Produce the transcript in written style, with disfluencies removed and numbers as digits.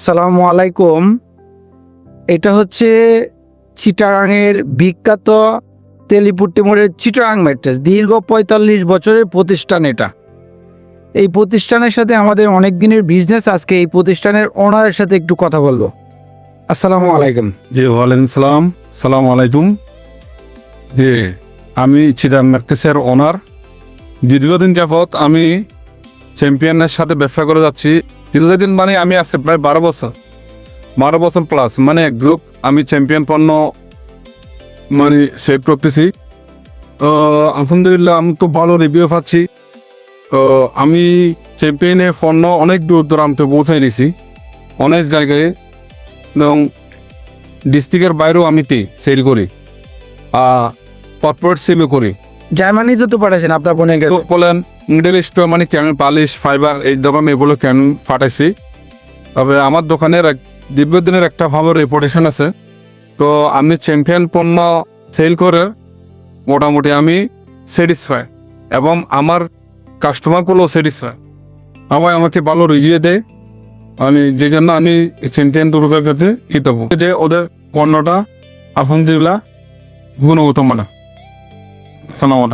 সালামু আলাইকুম। এটা হচ্ছে চিটাগাংয়ের বিখ্যাত তেলিপুট্টি মোড়ের চিটাগাং ম্যাট্রেস। দীর্ঘ ৪৫ বছরের প্রতিষ্ঠান এটা। এই প্রতিষ্ঠানের সাথে আমাদের অনেক দিনের বিজনেস। আজকে এই প্রতিষ্ঠানের ওনারের সাথে একটু কথা বলবো। আসসালামু আলাইকুম। জি ওয়ালাইকুম সালাম। সালাম আলাইকুম। জি আমি চিটাগাং ম্যাট্রেসের ওনার। দীর্ঘদিন যাবৎ আমি চ্যাম্পিয়নের সাথে ব্যবসা করে যাচ্ছি। দীর্ঘদিন মানে আমি আজকে প্রায় 12 বছর প্লাস মানে গ্রুপ আমি চ্যাম্পিয়ন পণ্য মানে সেভ করতেছি। আলহামদুলিল্লাহ আমি তো ভালো রিভিউ পাচ্ছি। আমি চ্যাম্পিয়নের পণ্য অনেক দূর দূরান্তে পৌঁছে নিয়েছি, অনেক জায়গায়, এবং ডিস্ট্রিক্টের বাইরেও আমি সেল করি, কর্পোরেট সেলও করি। জার্মানিতে তো পাঠাচ্ছেন আপনার বোনকে। বলেন মিডল ইস্টে মানে ক্যান পালিশ ফাইবার এই দোকানে এগুলো ক্যান পাঠাইছি। তবে আমার দোকানের দীর্ঘদিনের একটা ভালো রেপুটেশন আছে। তো আমি চ্যাম্পিয়ন পণ্য সেল করে মোটামুটি আমি স্যাটিসফাই, এবং আমার কাস্টমারগুলো স্যাটিসফাই। সবাই আমাকে ভালো রিভিউ দেয়। আমি যে জন্য আমি চ্যাম্পিয়ন দুর্গের কাছে কৃতজ্ঞ যে ওদের পণ্যটা আলহামদুলিল্লাহ গুণগত মানা। ধন্যবাদ।